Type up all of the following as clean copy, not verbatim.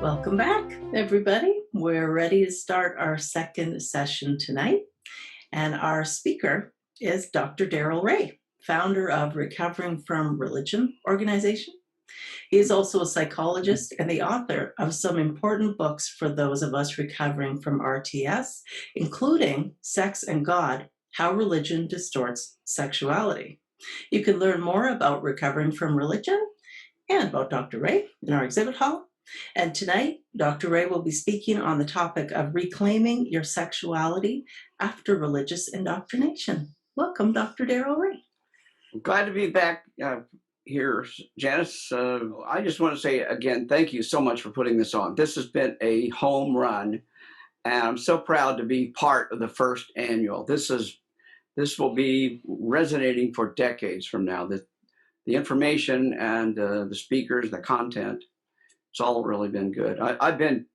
Welcome back, everybody. We're ready to start our second session tonight. And our speaker is Dr. Darrel Ray, founder of Recovering from Religion organization. He is also a psychologist and the author of some important books for those of us recovering from RTS, including Sex and God-How Religion Distorts Sexuality. You can learn more about recovering from religion and about Dr. Ray in our exhibit hall. And tonight, Dr. Ray will be speaking on the topic of reclaiming your sexuality after religious indoctrination. Welcome, Dr. Darrel Ray. Glad to be back here, Janice. I just want to say again, thank you so much for putting this on. This has been a home run, and I'm so proud to be part of the first annual. This will be resonating for decades from now. The information and the speakers, the content, it's all really been good. I've been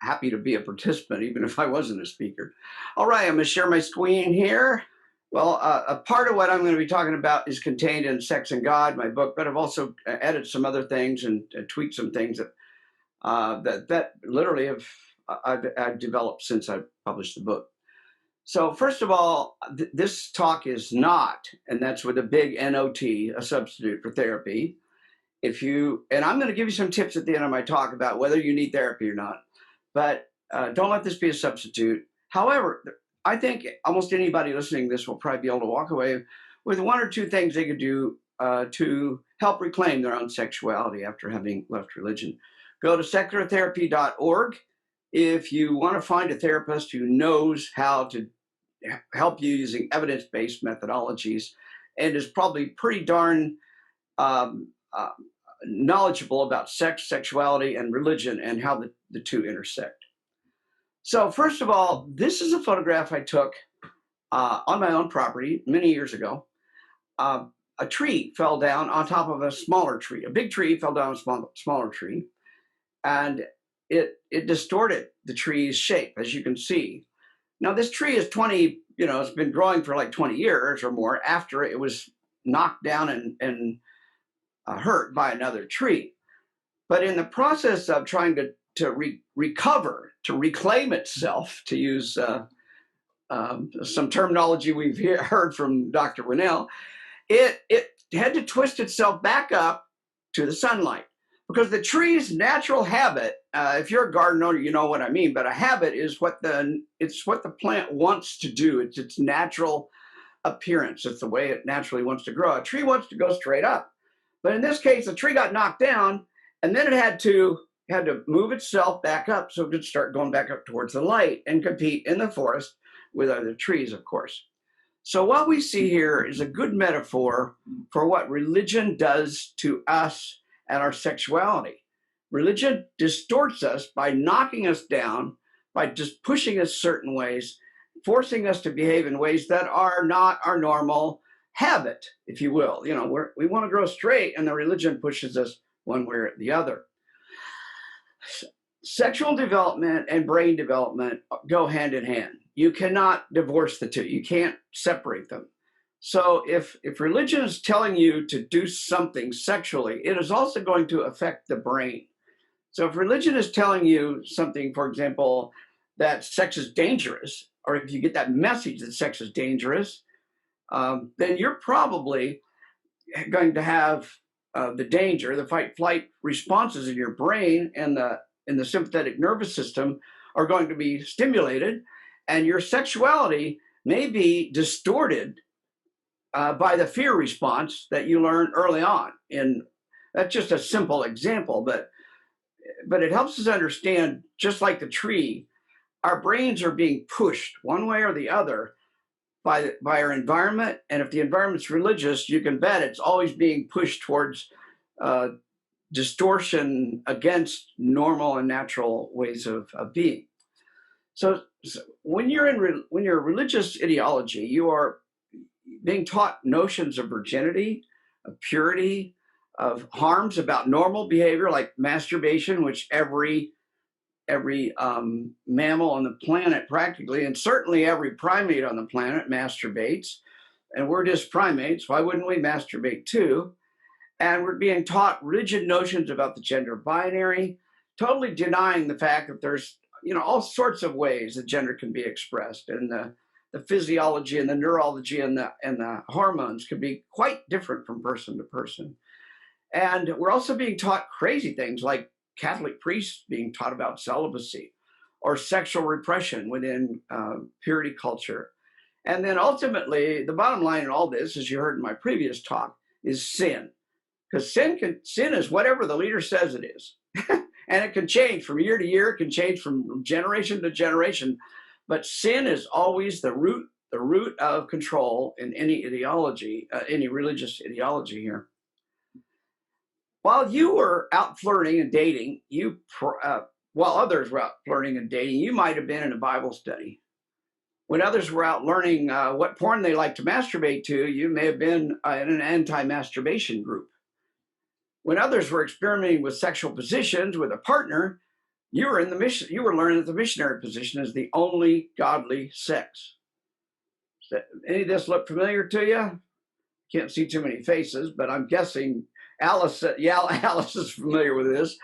happy to be a participant, even if I wasn't a speaker. All right, I'm going to share my screen here. Well, a part of what I'm going to be talking about is contained in Sex and God, my book, but I've also added some other things and tweaked some things that literally I've developed since I published the book. So first of all, this talk is not, and that's with a big N-O-T, a substitute for therapy. And I'm going to give you some tips at the end of my talk about whether you need therapy or not, but don't let this be a substitute. However, I think almost anybody listening to this will probably be able to walk away with one or two things they could do to help reclaim their own sexuality after having left religion. Go to seculartherapy.org if you want to find a therapist who knows how to help you using evidence-based methodologies and is probably pretty darn knowledgeable about sex, sexuality, and religion and how the two intersect. So first of all, this is a photograph I took on my own property many years ago. A tree fell down on top of a smaller tree. A big tree fell down on a smaller tree, and it distorted the tree's shape, as you can see. Now this tree is it's been growing for like 20 years or more after it was knocked down and hurt by another tree. But in the process of trying to recover, to reclaim itself, to use some terminology we've heard from Dr. Winnell, it had to twist itself back up to the sunlight. Because the tree's natural habit, if you're a garden owner, you know what I mean, but a habit is what the plant wants to do. It's its natural appearance. It's the way it naturally wants to grow. A tree wants to go straight up. But in this case, the tree got knocked down, and then it had to move itself back up so it could start going back up towards the light and compete in the forest with other trees, of course. So what we see here is a good metaphor for what religion does to us and our sexuality. Religion distorts us by knocking us down, by just pushing us certain ways, forcing us to behave in ways that are not our normal habit, if you will. We want to grow straight, and the religion pushes us one way or the other. Sexual development and brain development go hand in hand. You cannot divorce the two. You can't separate them. So if religion is telling you to do something sexually, it is also going to affect the brain. So if religion is telling you something, for example, that sex is dangerous, or if you get that message that sex is dangerous, then you're probably going to have the danger, the fight-flight responses in your brain and the sympathetic nervous system are going to be stimulated, and your sexuality may be distorted by the fear response that you learn early on. And that's just a simple example, but it helps us understand, just like the tree, our brains are being pushed one way or the other by our environment. And if the environment's religious, you can bet it's always being pushed towards distortion against normal and natural ways of being. So when you're a religious ideology, you are being taught notions of virginity, of purity, of harms about normal behavior like masturbation, which every mammal on the planet practically, and certainly every primate on the planet masturbates. And we're just primates. Why wouldn't we masturbate too? And we're being taught rigid notions about the gender binary, totally denying the fact that there's, all sorts of ways that gender can be expressed, and the physiology and the neurology and the hormones can be quite different from person to person. And we're also being taught crazy things like Catholic priests being taught about celibacy or sexual repression within purity culture. And then ultimately, the bottom line in all this, as you heard in my previous talk, is sin. Because sin is whatever the leader says it is. And it can change from year to year, it can change from generation to generation. But sin is always the root of control in any ideology, any religious ideology here. While you were out flirting and dating, while others were out flirting and dating, you might have been in a Bible study. When others were out learning what porn they like to masturbate to, you may have been in an anti-masturbation group. When others were experimenting with sexual positions with a partner, you were learning that the missionary position is the only godly sex. Does any of this look familiar to you? Can't see too many faces, but I'm guessing Alice is familiar with this.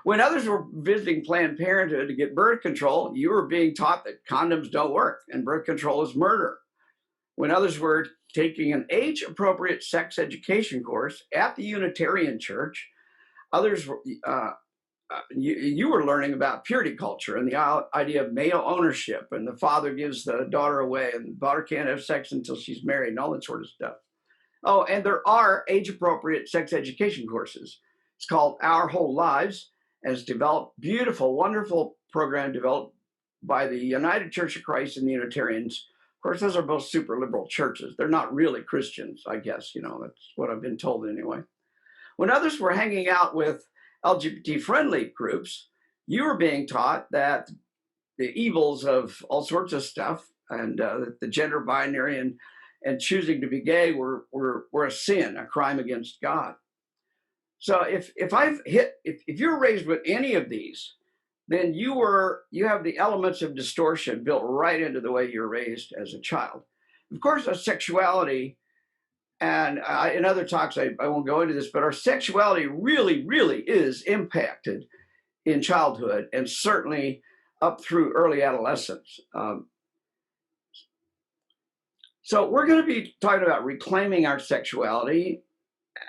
When others were visiting Planned Parenthood to get birth control, you were being taught that condoms don't work and birth control is murder. When others were taking an age-appropriate sex education course at the Unitarian Church, you were learning about purity culture and the idea of male ownership, and the father gives the daughter away, and the daughter can't have sex until she's married, and all that sort of stuff. Oh, and there are age-appropriate sex education courses. It's called Our Whole Lives, and it's developed, beautiful, wonderful program developed by the United Church of Christ and the Unitarians. Of course, those are both super liberal churches. They're not really Christians, I guess. That's what I've been told anyway. When others were hanging out with LGBT-friendly groups, you were being taught that the evils of all sorts of stuff and the gender binary and choosing to be gay were a sin, a crime against God. So if you're raised with any of these, then you have the elements of distortion built right into the way you're raised as a child. Of course, our sexuality, and in other talks, I won't go into this, but our sexuality really, really is impacted in childhood and certainly up through early adolescence. So we're going to be talking about reclaiming our sexuality.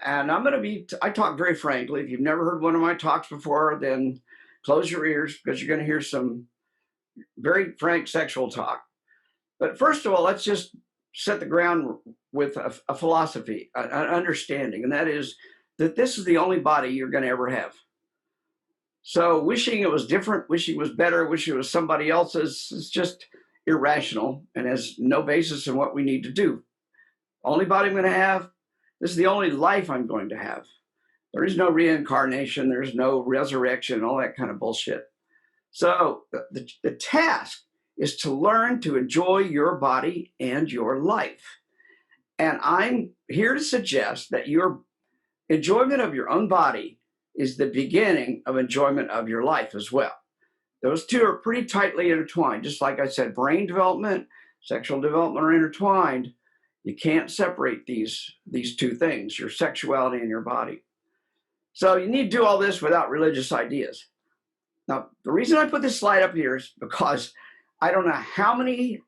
And I talk very frankly. If you've never heard one of my talks before, then close your ears, because you're going to hear some very frank sexual talk. But first of all, let's just set the ground with a philosophy, an understanding, and that is that this is the only body you're going to ever have. So wishing it was different, wishing it was better, wishing it was somebody else's is just irrational and has no basis in what we need to do. Only body I'm going to have, this is the only life I'm going to have. There is no reincarnation, there's no resurrection, all that kind of bullshit. So the task is to learn to enjoy your body and your life. And I'm here to suggest that your enjoyment of your own body is the beginning of enjoyment of your life as well. Those two are pretty tightly intertwined. Just like I said, brain development, sexual development are intertwined. You can't separate these two things, your sexuality and your body. So you need to do all this without religious ideas. Now, the reason I put this slide up here is because I don't know how many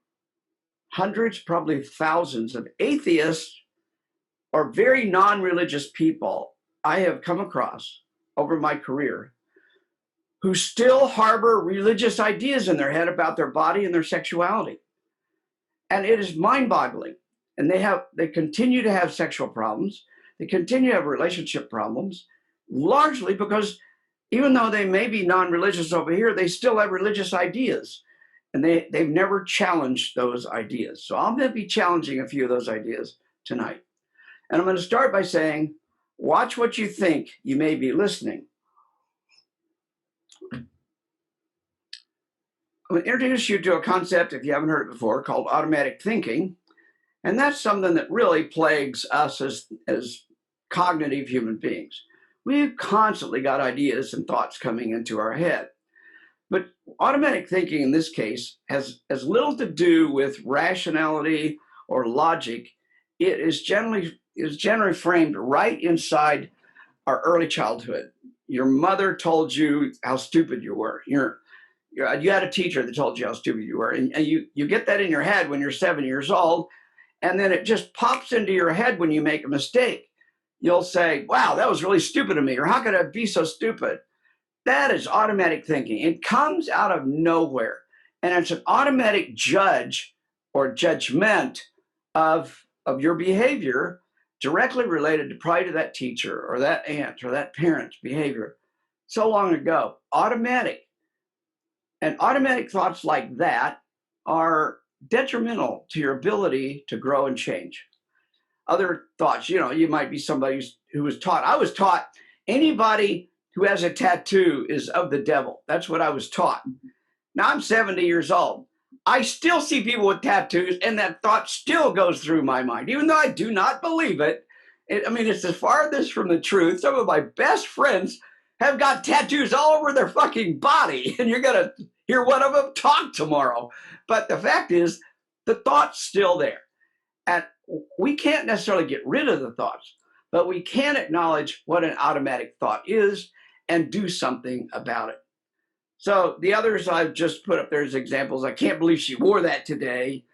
hundreds, probably thousands of atheists or very non-religious people I have come across over my career who still harbor religious ideas in their head about their body and their sexuality. And it is mind-boggling. And they continue to have sexual problems. They continue to have relationship problems, largely because even though they may be non-religious over here, they still have religious ideas. And they've never challenged those ideas. So I'm going to be challenging a few of those ideas tonight. And I'm going to start by saying, watch what you think you may be listening. I'm going to introduce you to a concept, if you haven't heard it before, called automatic thinking. And that's something that really plagues us as cognitive human beings. We've constantly got ideas and thoughts coming into our head. But automatic thinking in this case has as little to do with rationality or logic. It is generally framed right inside our early childhood. your mother told you how stupid you were. You had a teacher that told you how stupid you were, and you get that in your head when you're 7 years old, and then it just pops into your head when you make a mistake. You'll say, wow, that was really stupid of me, or how could I be so stupid? That is automatic thinking. It comes out of nowhere, and it's an automatic judge or judgment of your behavior directly related to probably to that teacher or that aunt or that parent's behavior so long ago. Automatic. And automatic thoughts like that are detrimental to your ability to grow and change. Other thoughts, you might be somebody who was taught. I was taught anybody who has a tattoo is of the devil. That's what I was taught. Now I'm 70 years old. I still see people with tattoos, and that thought still goes through my mind, even though I do not believe it. It's as farthest from the truth. Some of my best friends have got tattoos all over their fucking body, and you're going to hear one of them talk tomorrow. But the fact is, the thought's still there. And we can't necessarily get rid of the thoughts, but we can acknowledge what an automatic thought is and do something about it. So the others I've just put up there as examples. I can't believe she wore that today.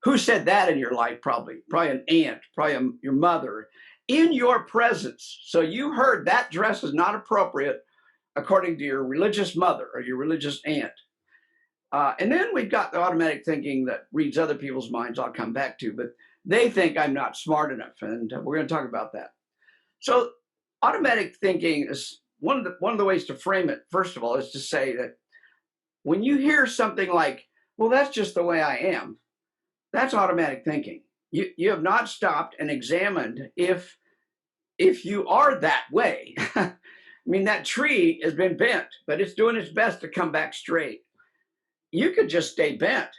Who said that in your life? Probably an aunt, probably your mother, in your presence. So you heard that dress is not appropriate according to your religious mother or your religious aunt. And then we've got the automatic thinking that reads other people's minds. I'll come back to, but they think I'm not smart enough, and we're going to talk about that. So automatic thinking is one of the ways to frame it, first of all, is to say that when you hear something like, well, that's just the way I am, that's automatic thinking. You have not stopped and examined if you are that way. That tree has been bent, but it's doing its best to come back straight. You could just stay bent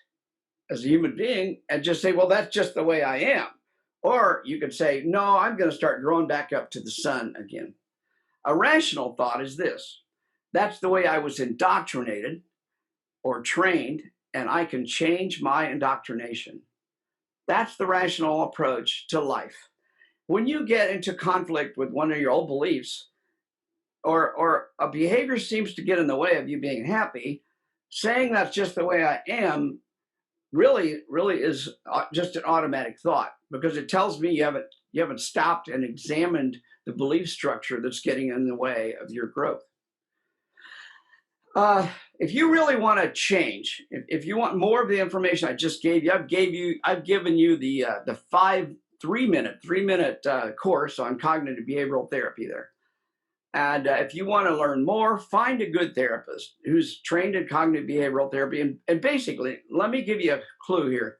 as a human being and just say, well, that's just the way I am. Or you could say, no, I'm going to start growing back up to the sun again. A rational thought is this: that's the way I was indoctrinated or trained, and I can change my indoctrination. That's the rational approach to life. When you get into conflict with one of your old beliefs, or a behavior seems to get in the way of you being happy, saying that's just the way I am really is just an automatic thought, because it tells me you haven't stopped and examined the belief structure that's getting in the way of your growth. If you really want to change, if you want more of the information I just gave you, I've given you the 3-minute course on cognitive behavioral therapy there. And if you want to learn more, find a good therapist who's trained in cognitive behavioral therapy. And basically, let me give you a clue here.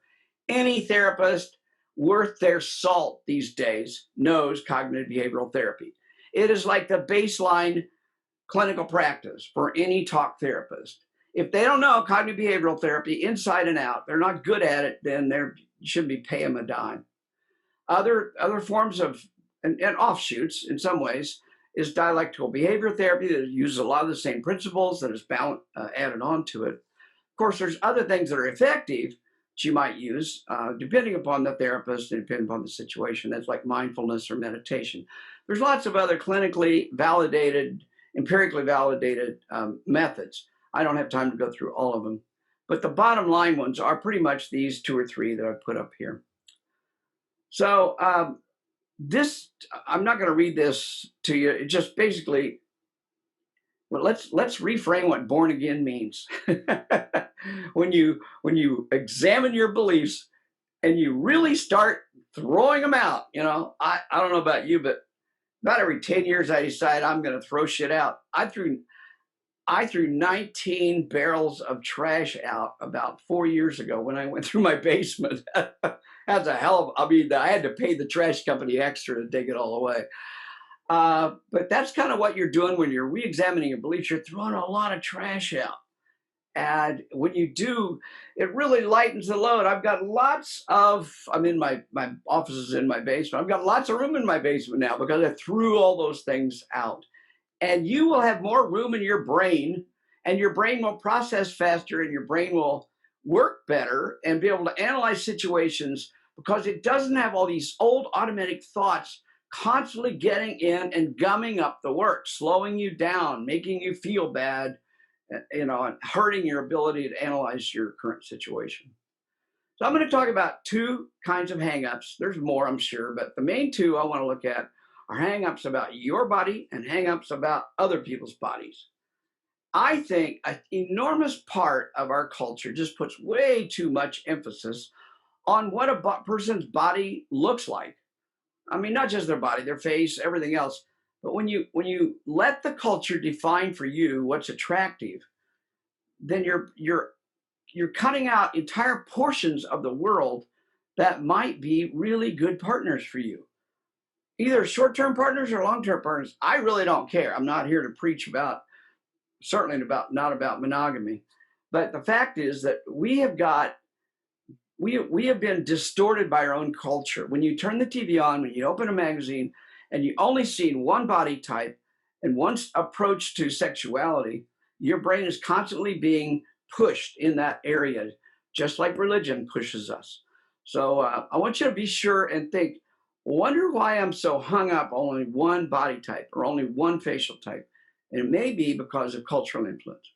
Any therapist worth their salt these days knows cognitive behavioral therapy. It is like the baseline clinical practice for any talk therapist. If they don't know cognitive behavioral therapy inside and out, they're not good at it, then you shouldn't be paying them a dime. Other forms of, and offshoots in some ways, is dialectical behavior therapy that uses a lot of the same principles that is added on to it. Of course, there's other things that are effective that you might use depending upon the therapist and depending upon the situation. That's like mindfulness or meditation. There's lots of other clinically validated, empirically validated methods. I don't have time to go through all of them, but the bottom line ones are pretty much these 2 or 3 that I've put up here. So I'm not going to read this to you. It just basically, well, let's reframe what born again means. When you examine your beliefs and you really start throwing them out, I don't know about you, but about every 10 years I decide I'm going to throw shit out. I threw 19 barrels of trash out about 4 years ago when I went through my basement. That's a hell of, I had to pay the trash company extra to dig it all away. But that's kind of what you're doing when you're re-examining your beliefs. You're throwing a lot of trash out. And when you do, it really lightens the load. I've got my office is in my basement. I've got lots of room in my basement now because I threw all those things out. And you will have more room in your brain, and your brain will process faster, and your brain will work better and be able to analyze situations because it doesn't have all these old automatic thoughts constantly getting in and gumming up the work, slowing you down, making you feel bad, and hurting your ability to analyze your current situation. So I'm going to talk about two kinds of hangups. There's more, I'm sure, but the main two I want to look at are hangups about your body and hangups about other people's bodies. I think an enormous part of our culture just puts way too much emphasis on what a person's body looks like. I mean, not just their body, their face, everything else. But when you let the culture define for you what's attractive, then you're cutting out entire portions of the world that might be really good partners for you. Either short-term partners or long-term partners. I really don't care. I'm not here to preach about, certainly not about monogamy. But the fact is that we have been distorted by our own culture. When you turn the TV on, when you open a magazine, and you only see one body type and one approach to sexuality, your brain is constantly being pushed in that area, just like religion pushes us. So I want you to be sure and think, wonder why I'm so hung up on only one body type or only one facial type. And it may be because of cultural influence.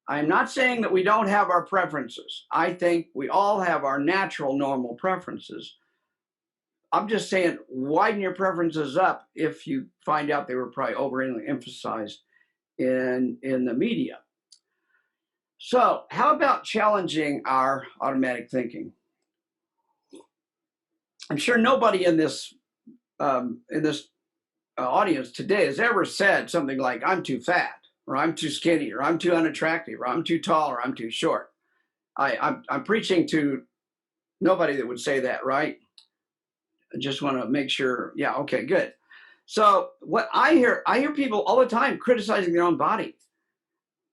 I'm not saying that we don't have our preferences. I think we all have our natural, normal preferences. I'm just saying, widen your preferences up if you find out they were probably overemphasized in the media. So how about challenging our automatic thinking? I'm sure nobody in this audience today has ever said something like, I'm too fat, or I'm too skinny, or I'm too unattractive, or I'm too tall, or I'm too short. I'm preaching to nobody that would say that, right? I just want to make sure. Yeah, okay, good. So what I hear people all the time criticizing their own body.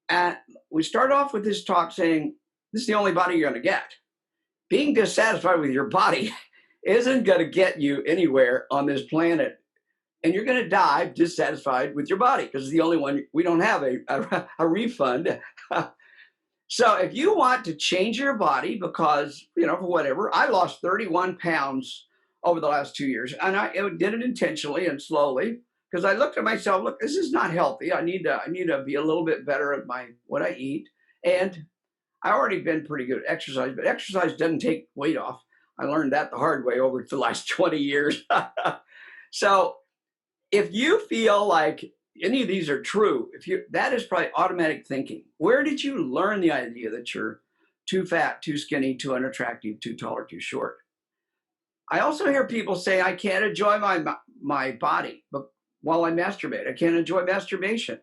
And we start off with this talk saying, this is the only body you're going to get. Being dissatisfied with your body isn't going to get you anywhere on this planet. And you're going to die dissatisfied with your body because it's the only one. We don't have a refund. So if you want to change your body because, for whatever, I lost 31 pounds over the last 2 years. And I did it intentionally and slowly because I looked at myself, look, this is not healthy. I need to be a little bit better at what I eat. And I already been pretty good at exercise, but exercise doesn't take weight off. I learned that the hard way over the last 20 years. So if you feel like any of these are true, that is probably automatic thinking. Where did you learn the idea that you're too fat, too skinny, too unattractive, too tall, or too short? I also hear people say, I can't enjoy my body, but while I masturbate, I can't enjoy masturbation.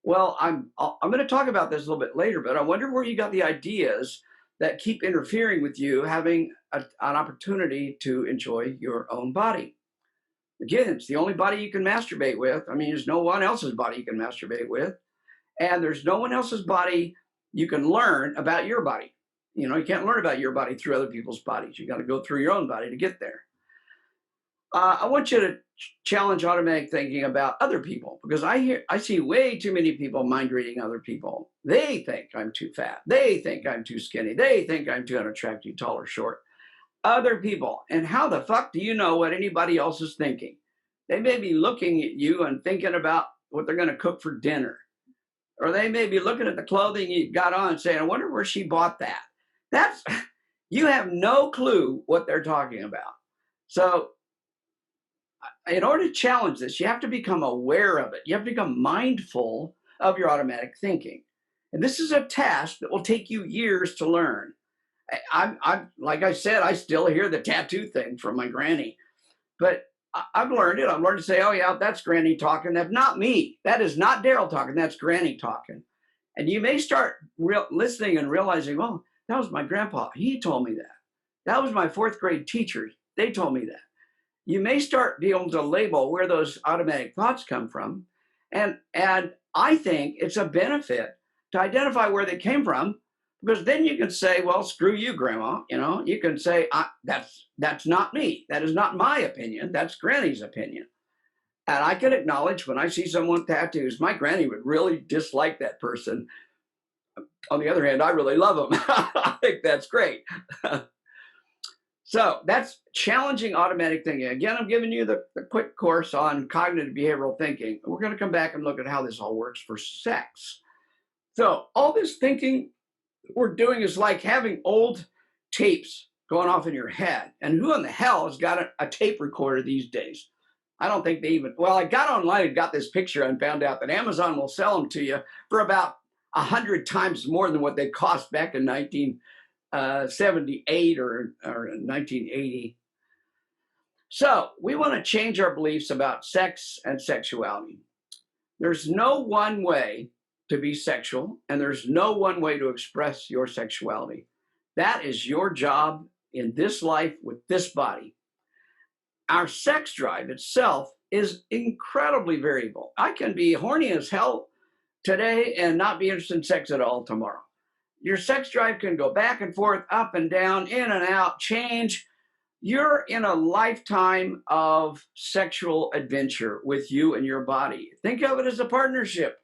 Well, I'm going to talk about this a little bit later, but I wonder where you got the ideas that keep interfering with you having an opportunity to enjoy your own body. Again, it's the only body you can masturbate with. I mean, there's no one else's body you can masturbate with. And there's no one else's body you can learn about your body. You can't learn about your body through other people's bodies. You got to go through your own body to get there. I want you to challenge automatic thinking about other people because I see way too many people mind reading other people. They think I'm too fat. They think I'm too skinny. They think I'm too unattractive, tall, or short. Other people. And how the fuck do you know what anybody else is thinking? They may be looking at you and thinking about what they're going to cook for dinner. Or they may be looking at the clothing you got on and saying, I wonder where she bought that. You have no clue what they're talking about. So in order to challenge this, you have to become aware of it. You have to become mindful of your automatic thinking. And this is a task that will take you years to learn. I'm like I said, I still hear the tattoo thing from my granny, but I've learned it. I've learned to say, oh yeah, that's granny talking. That's not me. That is not Darrel talking. That's granny talking. And you may start listening and realizing, well, that was my grandpa. He told me that. That was my fourth grade teacher. They told me that. You may start being able to label where those automatic thoughts come from. And I think it's a benefit to identify where they came from, because then you can say, well, screw you, Grandma. You can say, that's not me. That is not my opinion. That's Granny's opinion. And I can acknowledge when I see someone with tattoos, my granny would really dislike that person. On the other hand, I really love them. I think that's great. So that's challenging automatic thinking. Again, I'm giving you the quick course on cognitive behavioral thinking. We're going to come back and look at how this all works for sex. So all this thinking we're doing is like having old tapes going off in your head. And who in the hell has got a tape recorder these days? I don't think they even, well, I got online and got this picture and found out that Amazon will sell them to you for about 100 times more than what they cost back in 1978 or 1980. So we want to change our beliefs about sex and sexuality. There's no one way to be sexual, and there's no one way to express your sexuality. That is your job in this life with this body. Our sex drive itself is incredibly variable. I can be horny as hell today and not be interested in sex at all tomorrow. Your sex drive can go back and forth, up and down, in and out, change. You're in a lifetime of sexual adventure with you and your body. Think of it as a partnership.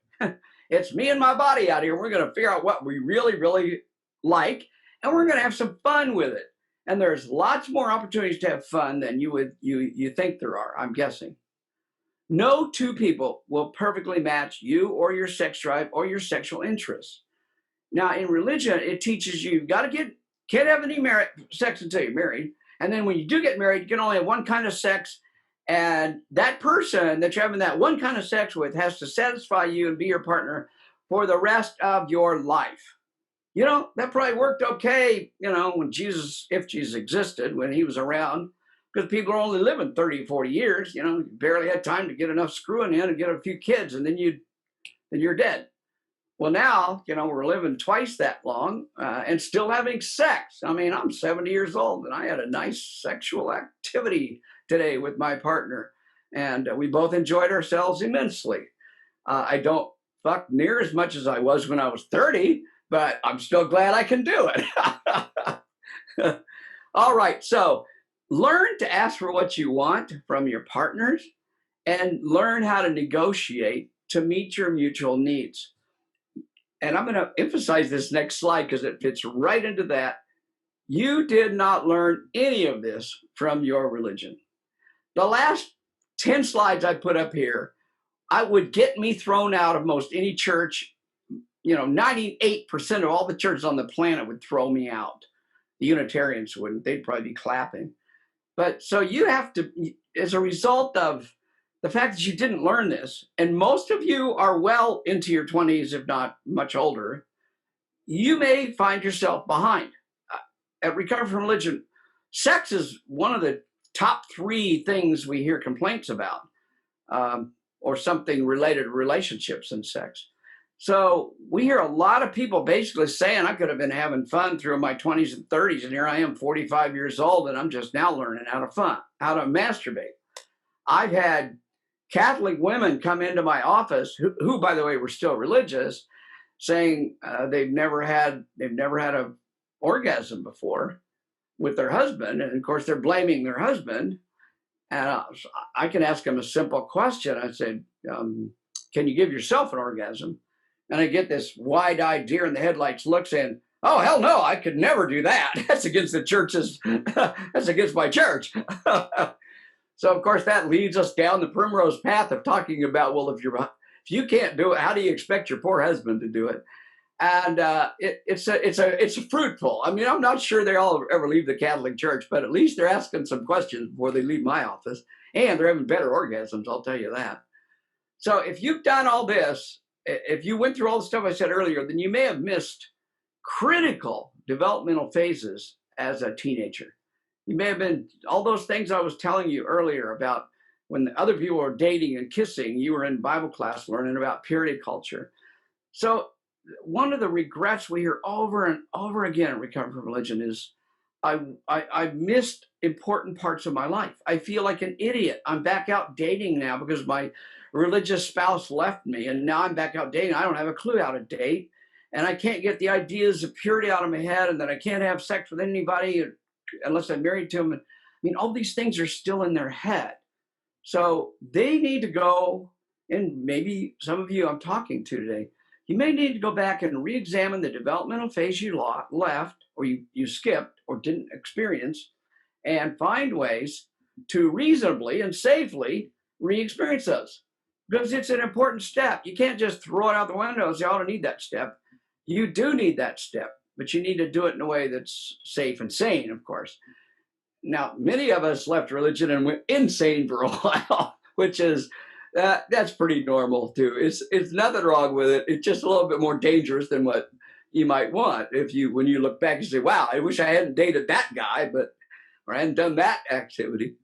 It's me and my body out here. We're going to figure out what we really, really like, and we're going to have some fun with it. And there's lots more opportunities to have fun than you think there are, I'm guessing. No two people will perfectly match you or your sex drive or your sexual interests. Now, in religion, it teaches you've got to can't have any sex until you're married. And then when you do get married, you can only have one kind of sex. And that person that you're having that one kind of sex with has to satisfy you and be your partner for the rest of your life. You know, that probably worked okay, when if Jesus existed, when he was around, because people are only living 30, 40 years, you barely had time to get enough screwing in and get a few kids, and then you're dead. Well, now, we're living twice that long and still having sex. I mean, I'm 70 years old, and I had a nice sexual activity today with my partner, and we both enjoyed ourselves immensely. I don't fuck near as much as I was when I was 30, but I'm still glad I can do it. All right, so learn to ask for what you want from your partners and learn how to negotiate to meet your mutual needs. And I'm going to emphasize this next slide because it fits right into that. You did not learn any of this from your religion. The last 10 slides I put up here, I would get me thrown out of most any church. 98% of all the churches on the planet would throw me out. The Unitarians wouldn't. They'd probably be clapping. But so you have to, as a result of the fact that you didn't learn this, and most of you are well into your 20s, if not much older, you may find yourself behind. At Recovery from Religion, sex is one of the top 3 things we hear complaints about, or something related to relationships and sex. So we hear a lot of people basically saying, I could have been having fun through my 20s and 30s, and here I am 45 years old, and I'm just now learning how to masturbate. I've had Catholic women come into my office, who by the way, were still religious, saying they've never had an orgasm before with their husband. And of course, they're blaming their husband. And I can ask them a simple question. I said, can you give yourself an orgasm? And I get this wide-eyed deer in the headlights look saying, oh, hell no, I could never do that. That's against that's against my church. So, of course, that leads us down the primrose path of talking about, well, if you can't do it, how do you expect your poor husband to do it? And it's fruitful. I mean, I'm not sure they all ever leave the Catholic Church, but at least they're asking some questions before they leave my office. And they're having better orgasms, I'll tell you that. So if you've done all this, if you went through all the stuff I said earlier, then you may have missed critical developmental phases as a teenager. You may have been, all those things I was telling you earlier about when the other people were dating and kissing, you were in Bible class learning about purity culture. So one of the regrets we hear over and over again in Recovery from Religion is I missed important parts of my life. I feel like an idiot. I'm back out dating now because my religious spouse left me, and now I'm back out dating. I don't have a clue how to date, and I can't get the ideas of purity out of my head, and that I can't have sex with anybody unless I'm married to them. I mean, all these things are still in their head. So they need to go, and maybe some of you I'm talking to today, you may need to go back and re-examine the developmental phase you left, or you skipped, or didn't experience, and find ways to reasonably and safely re-experience those. Because it's an important step. You can't just throw it out the window and say, I don't need that step. You do need that step, but you need to do it in a way that's safe and sane, of course. Now, many of us left religion and went insane for a while, which is, that's pretty normal too. It's nothing wrong with it. It's just a little bit more dangerous than what you might want. When you look back and say, wow, I wish I hadn't dated that guy, or I hadn't done that activity.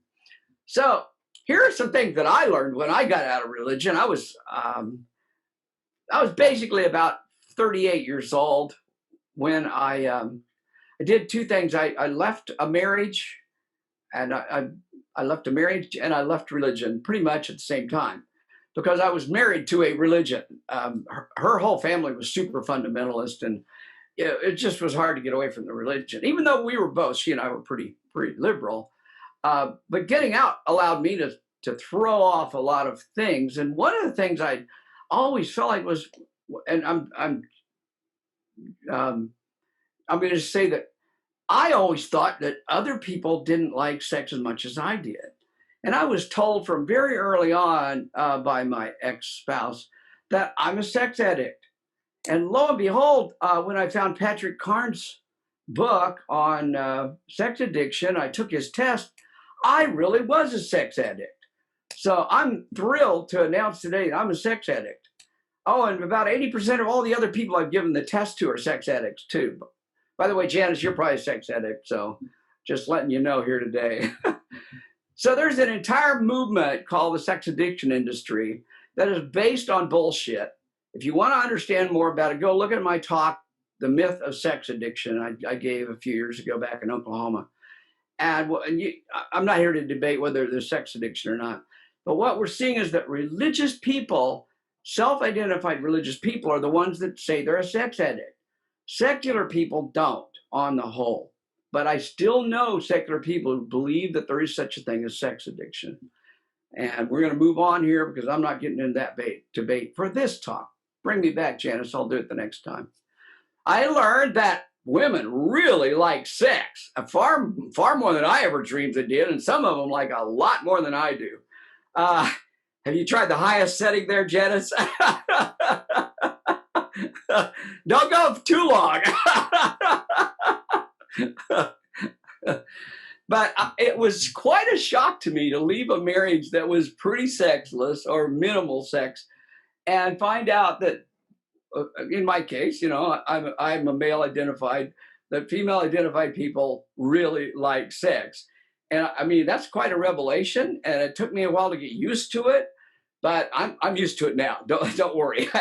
So here are some things that I learned when I got out of religion. I was basically about 38 years old when I did two things. I left a marriage, and I left a marriage and I left religion pretty much at the same time, because I was married to a religion. Her whole family was super fundamentalist, and it just was hard to get away from the religion, even though we were both, she and I were pretty liberal. But getting out allowed me to throw off a lot of things. And one of the things I always felt like was, and I'm going to say that I always thought that other people didn't like sex as much as I did. And I was told from very early on by my ex-spouse that I'm a sex addict. And lo and behold, when I found Patrick Carnes' book on sex addiction, I took his test. I really was a sex addict. So I'm thrilled to announce today that I'm a sex addict. Oh, and about 80% of all the other people I've given the test to are sex addicts too. By the way, Janice, you're probably a sex addict, so just letting you know here today. So there's an entire movement called the sex addiction industry that is based on bullshit. If you want to understand more about it, go look at my talk, The Myth of Sex Addiction, I gave a few years ago back in Oklahoma. And I'm not here to debate whether there's sex addiction or not. But what we're seeing is that religious people, self-identified religious people, are the ones that say they're a sex addict. Secular people don't, on the whole. But I still know secular people who believe that there is such a thing as sex addiction. And we're going to move on here because I'm not getting into that debate for this talk. Bring me back, Janice. I'll do it the next time. I learned that women really like sex, far more than I ever dreamed they did, and some of them like a lot more than I do. Have you tried the highest setting there, Janice? Don't go too long. But it was quite a shock to me to leave a marriage that was pretty sexless or minimal sex and find out that, in my case, I'm a male identified, that female identified people really like sex. And I mean, that's quite a revelation. And it took me a while to get used to it, but I'm used to it now. Don't worry. I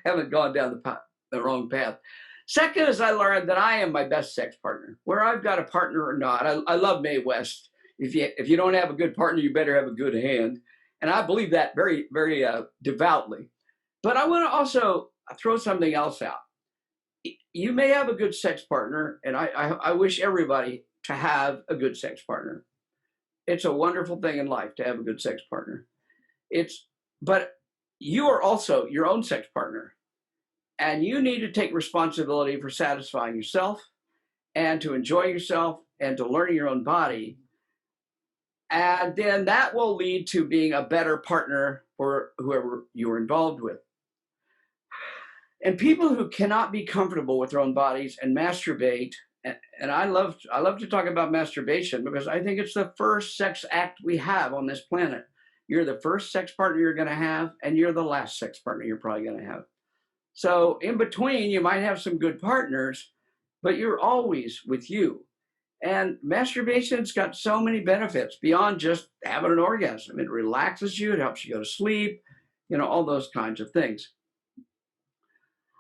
haven't gone down the wrong path. Second is I learned that I am my best sex partner, where I've got a partner or not. I love Mae West. If you don't have a good partner, you better have a good hand. And I believe that very, very devoutly. But I want to also throw something else out. You may have a good sex partner, and I wish everybody to have a good sex partner. It's a wonderful thing in life to have a good sex partner. But you are also your own sex partner. And you need to take responsibility for satisfying yourself and to enjoy yourself and to learning your own body. And then that will lead to being a better partner for whoever you're involved with. And people who cannot be comfortable with their own bodies and masturbate, and I love to talk about masturbation because I think it's the first sex act we have on this planet. You're the first sex partner you're going to have, and you're the last sex partner you're probably going to have. So in between, you might have some good partners, but you're always with you. And masturbation's got so many benefits beyond just having an orgasm. It relaxes you, it helps you go to sleep, all those kinds of things.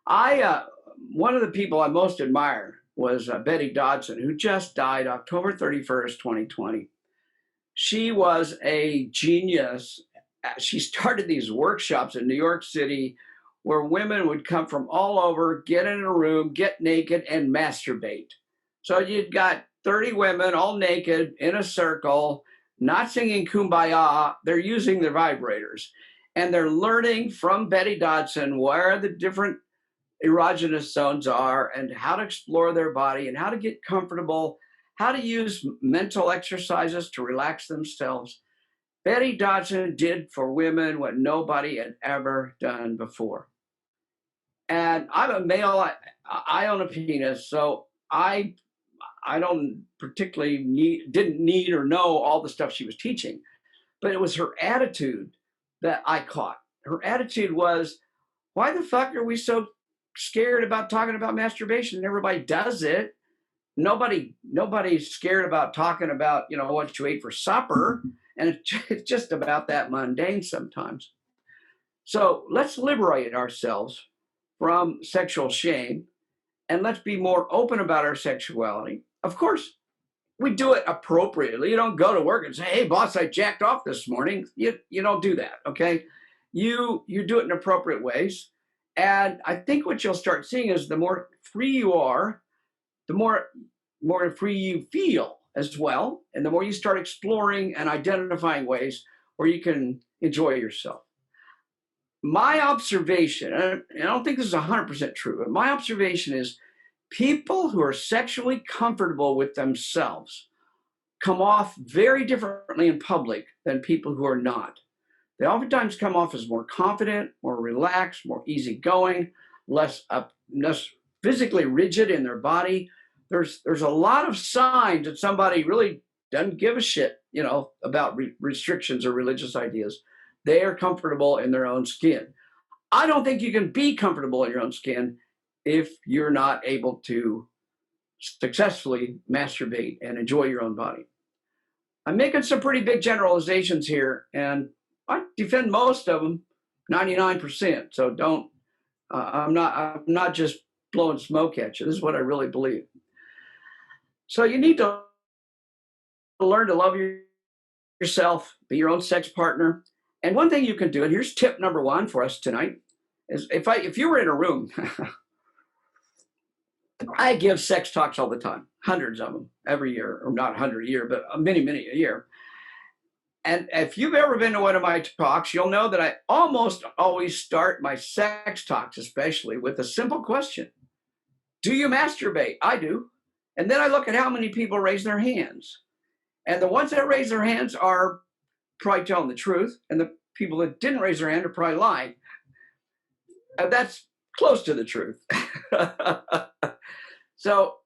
One of the people I most admire was Betty Dodson, who just died October 31st, 2020. She was a genius. She started these workshops in New York City where women would come from all over, get in a room, get naked, and masturbate. So you'd got 30 women all naked in a circle, not singing Kumbaya. They're using their vibrators. And they're learning from Betty Dodson where the different erogenous zones are and how to explore their body and how to get comfortable, how to use mental exercises to relax themselves. Betty Dodson did for women what nobody had ever done before. And I'm a male, I own a penis, so I don't particularly didn't need or know all the stuff she was teaching, but it was her attitude that I caught. Her attitude was, why the fuck are we so scared about talking about masturbation? Everybody does it. Nobody's scared about talking about, what you ate for supper. And it's just about that mundane sometimes. So let's liberate ourselves from sexual shame and let's be more open about our sexuality. Of course, we do it appropriately. You don't go to work and say, hey, boss, I jacked off this morning. You don't do that, okay? You do it in appropriate ways. And I think what you'll start seeing is the more free you are, the more free you feel as well. And the more you start exploring and identifying ways where you can enjoy yourself. My observation, and I don't think this is 100% true, but my observation is people who are sexually comfortable with themselves come off very differently in public than people who are not. They oftentimes come off as more confident, more relaxed, more easygoing, less physically rigid in their body. There's a lot of signs that somebody really doesn't give a shit, about restrictions or religious ideas. They are comfortable in their own skin. I don't think you can be comfortable in your own skin if you're not able to successfully masturbate and enjoy your own body. I'm making some pretty big generalizations here, and I defend most of them, 99%. So don't. I'm not just blowing smoke at you. This is what I really believe. So you need to learn to love yourself, be your own sex partner. And one thing you can do, and here's tip number one for us tonight, is if you were in a room, I give sex talks all the time, hundreds of them every year, or not 100 a year, but many, many a year. And if you've ever been to one of my talks, you'll know that I almost always start my sex talks, especially with a simple question. Do you masturbate? I do. And then I look at how many people raise their hands. And the ones that raise their hands are probably telling the truth, and the people that didn't raise their hand are probably lying. And that's close to the truth. So,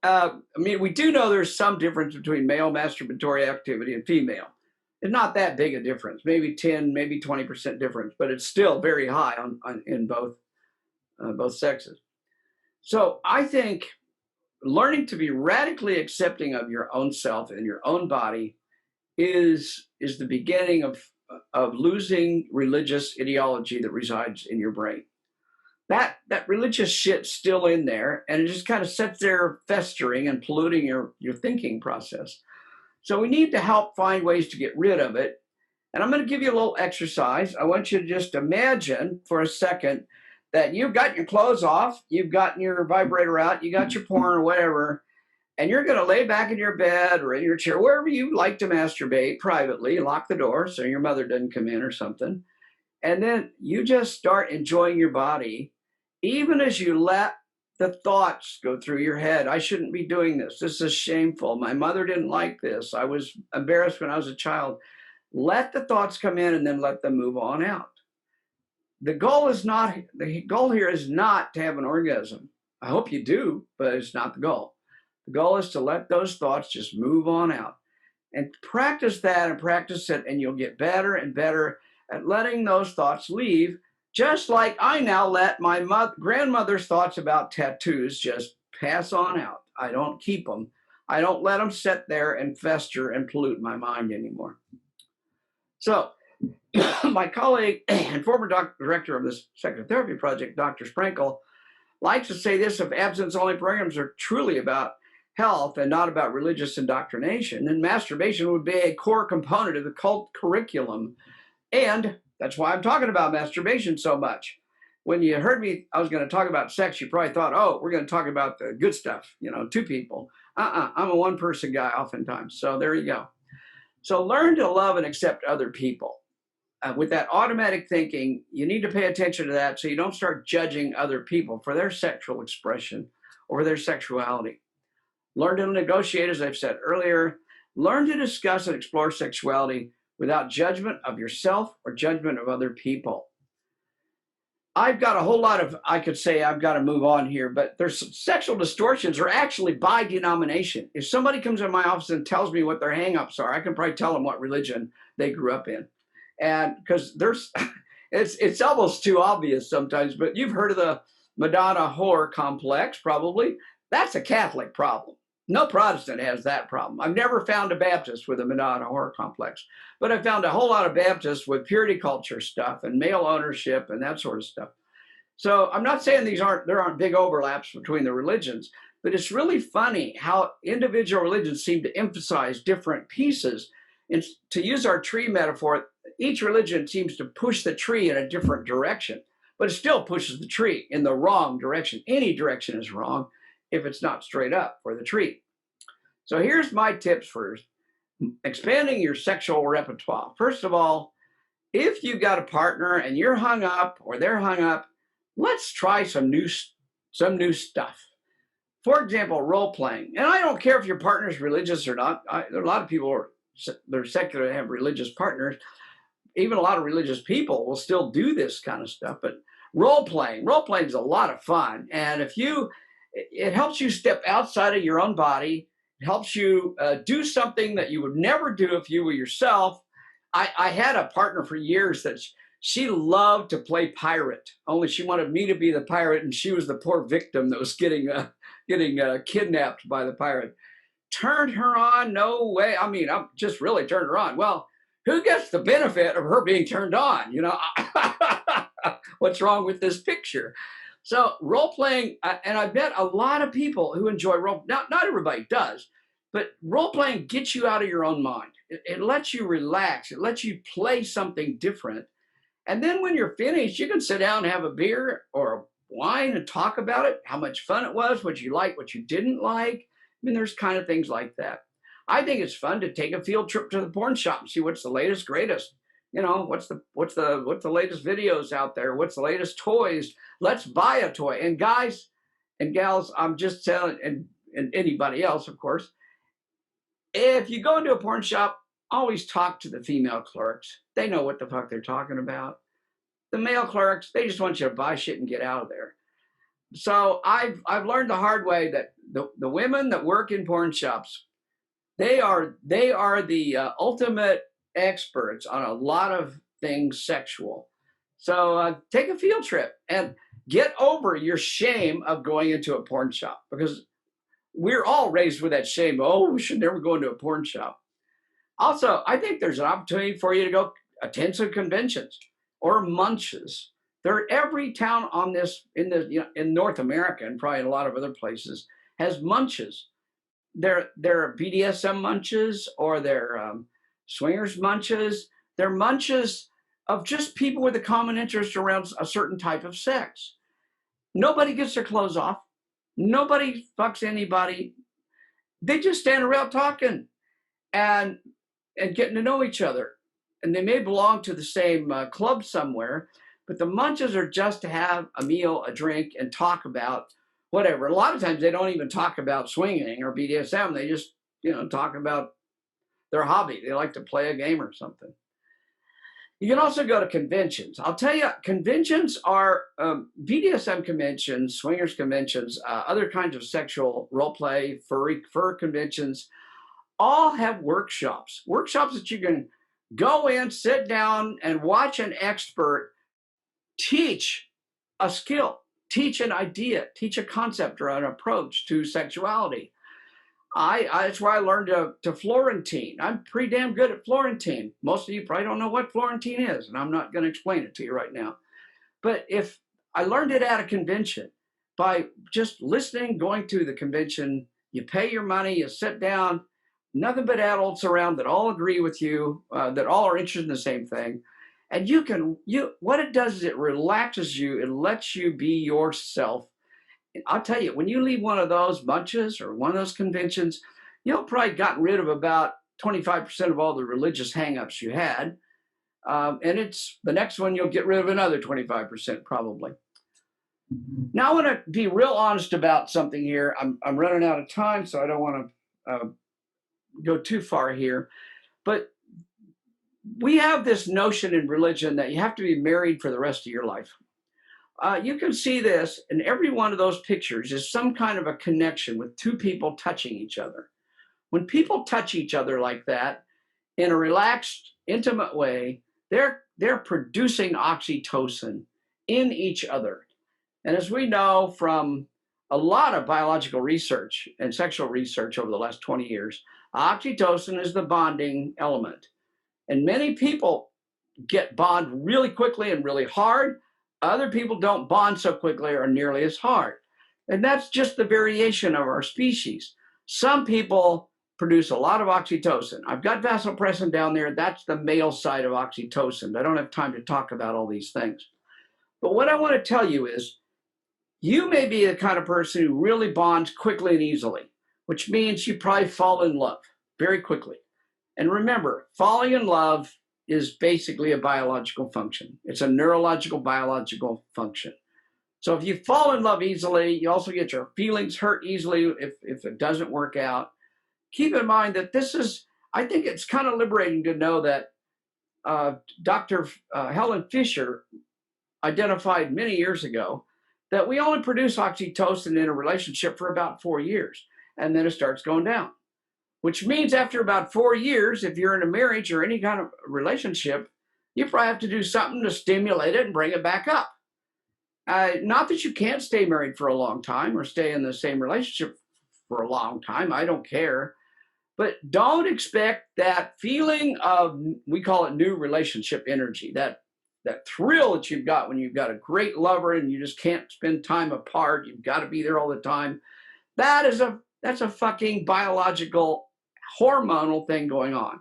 we do know there's some difference between male masturbatory activity and female. It's not that big a difference, maybe 10, maybe 20% difference, but it's still very high in both sexes. So I think learning to be radically accepting of your own self and your own body is the beginning of losing religious ideology that resides in your brain. That religious shit's still in there, and it just kind of sits there festering and polluting your thinking process. So we need to help find ways to get rid of it. And I'm going to give you a little exercise. I want you to just imagine for a second that you've got your clothes off, you've gotten your vibrator out, you got your porn or whatever, and you're going to lay back in your bed or in your chair, wherever you like to masturbate privately, lock the door so your mother doesn't come in or something. And then you just start enjoying your body, even as you let the thoughts go through your head. I shouldn't be doing this. This is shameful. My mother didn't like this. I was embarrassed when I was a child. Let the thoughts come in and then let them move on out. The goal here is not to have an orgasm. I hope you do, but it's not the goal. The goal is to let those thoughts just move on out. And practice that and practice it, and you'll get better and better at letting those thoughts leave, just like I now let my grandmother's thoughts about tattoos just pass on out. I don't keep them. I don't let them sit there and fester and pollute my mind anymore. So my colleague and former director of this psychotherapy project, Dr. Sprinkle, likes to say this: if abstinence-only programs are truly about health and not about religious indoctrination, then masturbation would be a core component of the cult curriculum. And that's why I'm talking about masturbation so much. When you heard me, I was going to talk about sex, you probably thought, oh, we're going to talk about the good stuff, two people. I'm a one-person guy oftentimes. So there you go. So learn to love and accept other people. With that automatic thinking, you need to pay attention to that so you don't start judging other people for their sexual expression or their sexuality. Learn to negotiate, as I've said earlier. Learn to discuss and explore sexuality without judgment of yourself or judgment of other people. I've got a whole lot of, I could say I've got to move on here, but there's sexual distortions are actually by denomination. If somebody comes in my office and tells me what their hangups are, I can probably tell them what religion they grew up in. And because there's, it's almost too obvious sometimes, but you've heard of the Madonna whore complex, probably. That's a Catholic problem. No Protestant has that problem. I've never found a Baptist with a Madonna whore complex, but I found a whole lot of Baptists with purity culture stuff and male ownership and that sort of stuff. So I'm not saying there aren't big overlaps between the religions, but it's really funny how individual religions seem to emphasize different pieces. And to use our tree metaphor, each religion seems to push the tree in a different direction, but it still pushes the tree in the wrong direction. Any direction is wrong if it's not straight up for the tree. So here's my tips for expanding your sexual repertoire. First of all, if you've got a partner and you're hung up or they're hung up, let's try some new stuff. For example, role playing. And I don't care if your partner's religious or not. There are a lot of people they're secular and have religious partners. Even a lot of religious people will still do this kind of stuff. But role playing is a lot of fun. And it helps you step outside of your own body. It helps you do something that you would never do if you were yourself. I had a partner for years that she loved to play pirate, only she wanted me to be the pirate, and she was the poor victim that was getting kidnapped by the pirate. Turned her on? No way. I mean, I'm just really turned her on. Well, who gets the benefit of her being turned on? You know, what's wrong with this picture? So role playing, and I bet a lot of people who enjoy role, not everybody does, but role playing gets you out of your own mind. It lets you relax. It lets you play something different. And then when you're finished, you can sit down and have a beer or a wine and talk about it, how much fun it was, what you liked, what you didn't like. I mean, there's kind of things like that. I think it's fun to take a field trip to the porn shop and see what's the latest, greatest. You know, what's the latest videos out there? What's the latest toys? Let's buy a toy. And guys and gals, I'm just telling, and anybody else, of course, if you go into a porn shop, always talk to the female clerks. They know what the fuck they're talking about. The male clerks, they just want you to buy shit and get out of there. So I've learned the hard way that the women that work in porn shops, they are the ultimate experts on a lot of things sexual. So take a field trip and get over your shame of going into a porn shop, because we're all raised with that shame. Oh, we should never go into a porn shop. Also, I think there's an opportunity for you to go attend some conventions or munches. There, every town on this in North America and probably in a lot of other places has munches. There are BDSM munches, or they're swingers munches. They're munches of just people with a common interest around a certain type of sex. Nobody gets their clothes off. Nobody fucks anybody. They just stand around talking and getting to know each other. And they may belong to the same club somewhere, but the munches are just to have a meal, a drink, and talk about whatever. A lot of times they don't even talk about swinging or BDSM. They just, talk about their hobby. They like to play a game or something. You can also go to conventions. I'll tell you, conventions are BDSM conventions, swingers conventions, other kinds of sexual role play, fur conventions, all have workshops that you can go in, sit down, and watch an expert teach a skill, teach an idea, teach a concept or an approach to sexuality. That's where I learned to Florentine. I'm pretty damn good at Florentine. Most of you probably don't know what Florentine is, and I'm not going to explain it to you right now. But if I learned it at a convention by just listening, going to the convention, you pay your money, you sit down, nothing but adults around that all agree with you, that all are interested in the same thing. And what it does is it relaxes you. It lets you be yourself. I'll tell you, when you leave one of those bunches or one of those conventions, you'll probably gotten rid of about 25% of all the religious hangups you had. And it's the next one, you'll get rid of another 25% probably. Now, I want to be real honest about something here. I'm running out of time, so I don't want to go too far here. But we have this notion in religion that you have to be married for the rest of your life. You can see this in every one of those pictures is some kind of a connection with two people touching each other. When people touch each other like that in a relaxed, intimate way, they're producing oxytocin in each other. And as we know from a lot of biological research and sexual research over the last 20 years, oxytocin is the bonding element. And many people get bond really quickly and really hard. Other people don't bond so quickly or nearly as hard. And that's just the variation of our species. Some people produce a lot of oxytocin. I've got vasopressin down there. That's the male side of oxytocin. I don't have time to talk about all these things. But what I want to tell you is you may be the kind of person who really bonds quickly and easily, which means you probably fall in love very quickly. And remember, falling in love is basically a biological function. It's a neurological, biological function. So if you fall in love easily, you also get your feelings hurt easily if it doesn't work out. Keep in mind that I think it's kind of liberating to know that Dr. Helen Fisher identified many years ago that we only produce oxytocin in a relationship for about 4 years, and then it starts going down. Which means after about 4 years, if you're in a marriage or any kind of relationship, you probably have to do something to stimulate it and bring it back up. Not that you can't stay married for a long time or stay in the same relationship for a long time. I don't care. But don't expect that feeling of, we call it new relationship energy, that thrill that you've got when you've got a great lover and you just can't spend time apart. You've got to be there all the time. That's a fucking biological hormonal thing going on.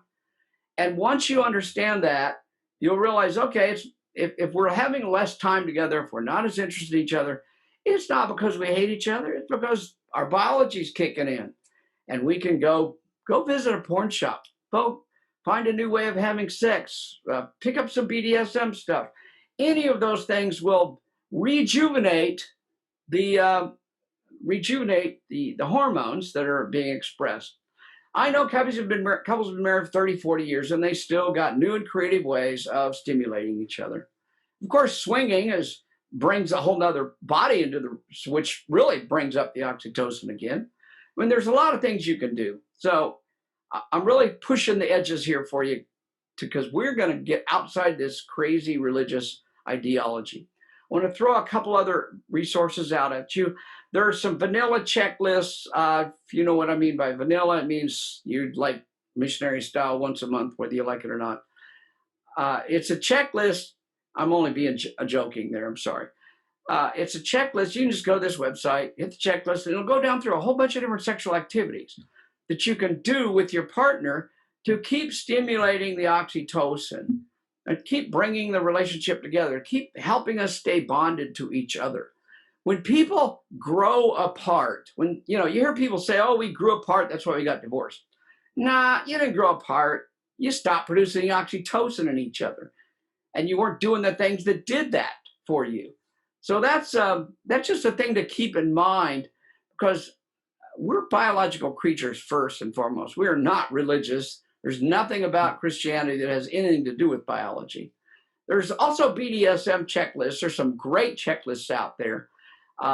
And once you understand that, you'll realize, okay, if we're having less time together, if we're not as interested in each other, it's not because we hate each other. It's because our biology's kicking in, and we can go visit a porn shop, go find a new way of having sex, pick up some BDSM stuff. Any of those things will rejuvenate the hormones that are being expressed. I know couples have been married for 30, 40 years, and they still got new and creative ways of stimulating each other. Of course, swinging brings a whole nother body which really brings up the oxytocin again. I mean, there's a lot of things you can do. So I'm really pushing the edges here for you because we're going to get outside this crazy religious ideology. I want to throw a couple other resources out at you. There are some vanilla checklists. If you know what I mean by vanilla, it means you'd like missionary style once a month, whether you like it or not. It's a checklist. I'm only being joking there. I'm sorry. It's a checklist. You can just go to this website, hit the checklist, and it'll go down through a whole bunch of different sexual activities that you can do with your partner to keep stimulating the oxytocin and keep bringing the relationship together, keep helping us stay bonded to each other. When people grow apart, when you hear people say, oh, we grew apart, that's why we got divorced. Nah, you didn't grow apart. You stopped producing oxytocin in each other. And you weren't doing the things that did that for you. So that's just a thing to keep in mind, because we're biological creatures first and foremost. We are not religious. There's nothing about Christianity that has anything to do with biology. There's also BDSM checklists. There's some great checklists out there.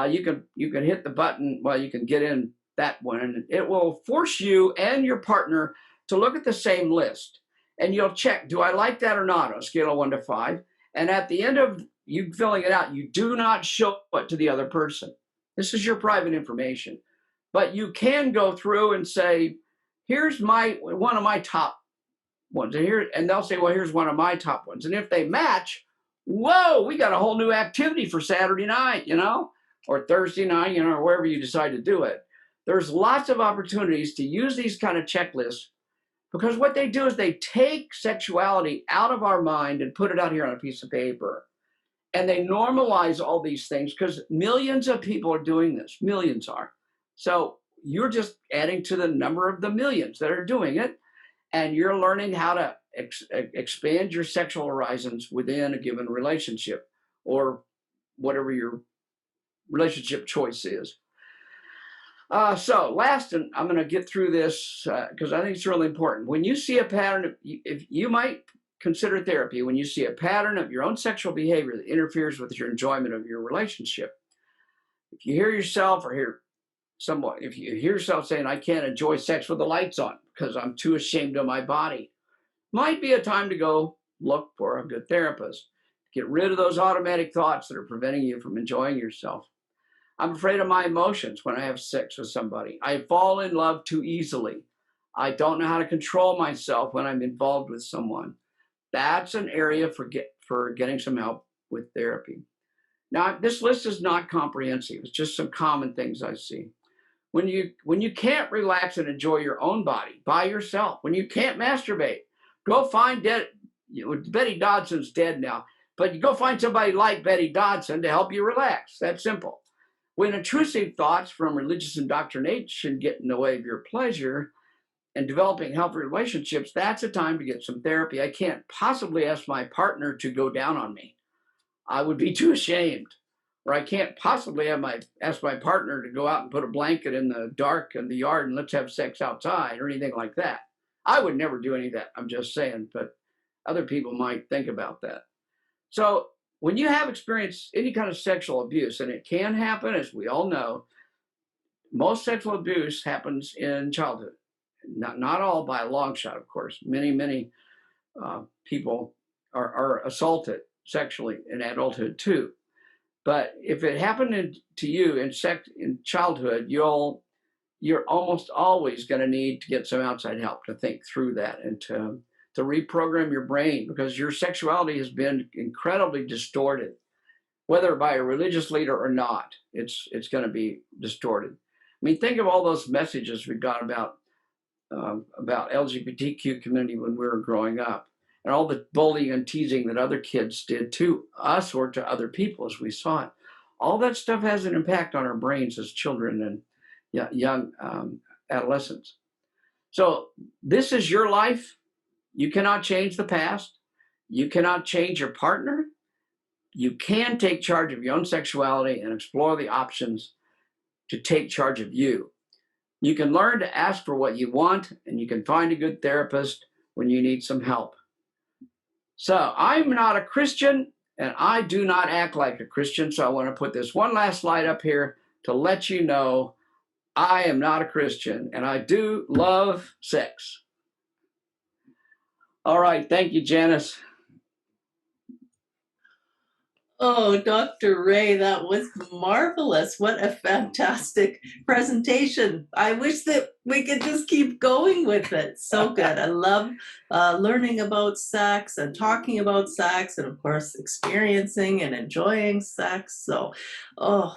You can hit the button. Well, you can get in that one, and it will force you and your partner to look at the same list, and you'll check, do I like that or not, on a scale of 1 to 5? And at the end of you filling it out, you do not show it to the other person. This is your private information, but you can go through and say, here's one of my top ones, and they'll say, well, here's one of my top ones. And if they match, whoa, we got a whole new activity for Saturday night, or Thursday night, or wherever you decide to do it. There's lots of opportunities to use these kind of checklists, because what they do is they take sexuality out of our mind and put it out here on a piece of paper. And they normalize all these things because millions of people are doing this. Millions are. So you're just adding to the number of the millions that are doing it. And you're learning how to expand your sexual horizons within a given relationship or whatever your relationship choice is. So last, and I'm going to get through this because I think it's really important. When you see a pattern, if you might consider therapy, when you see a pattern of your own sexual behavior that interferes with your enjoyment of your relationship. If you hear yourself or hear someone, if you hear yourself saying, I can't enjoy sex with the lights on because I'm too ashamed of my body, might be a time to go look for a good therapist. Get rid of those automatic thoughts that are preventing you from enjoying yourself. I'm afraid of my emotions when I have sex with somebody. I fall in love too easily. I don't know how to control myself when I'm involved with someone. That's an area for getting some help with therapy. Now, this list is not comprehensive. It's just some common things I see. When you can't relax and enjoy your own body by yourself, when you can't masturbate, go find Betty Dodson's dead now, but you go find somebody like Betty Dodson to help you relax. That's simple. When intrusive thoughts from religious indoctrination get in the way of your pleasure and developing healthy relationships, that's a time to get some therapy. I can't possibly ask my partner to go down on me. I would be too ashamed. Or I can't possibly ask my partner to go out and put a blanket in the dark in the yard and let's have sex outside or anything like that. I would never do any of that. I'm just saying, but other people might think about that. So when you have experienced any kind of sexual abuse, and it can happen, as we all know, most sexual abuse happens in childhood. Not all by a long shot, of course. Many people are assaulted sexually in adulthood too. But if it happened to you in childhood, you're almost always going to need to get some outside help to think through that and to reprogram your brain, because your sexuality has been incredibly distorted, whether by a religious leader or not. It's going to be distorted. I mean, think of all those messages we got about LGBTQ community when we were growing up, and all the bullying and teasing that other kids did to us or to other people as we saw it. All that stuff has an impact on our brains as children and young adolescents. So this is your life. You cannot change the past. You cannot change your partner. You can take charge of your own sexuality and explore the options to take charge of you. You can learn to ask for what you want, and you can find a good therapist when you need some help. So I'm not a Christian, and I do not act like a Christian. So I want to put this one last slide up here to let you know I am not a Christian, and I do love sex. All right. Thank you, Janice. Oh, Dr. Ray, that was marvelous. What a fantastic presentation. I wish that we could just keep going with it. So good. I love learning about sex and talking about sex and, of course, experiencing and enjoying sex. So,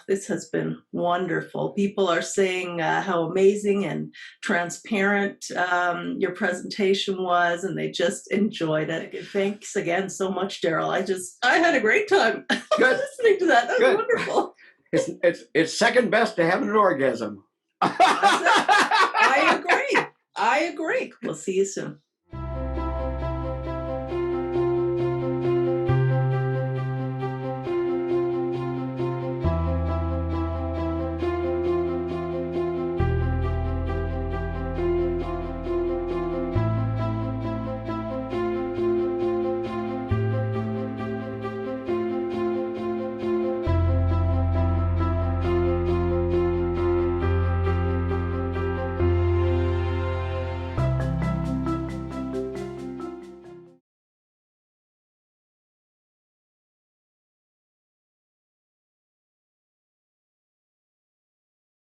this has been wonderful. People are saying how amazing and transparent your presentation was, and they just enjoyed it. Thanks again so much, Darrel. I had a great time. Good. Listening to that. That was wonderful. It's second best to having an orgasm. I agree. We'll see you soon.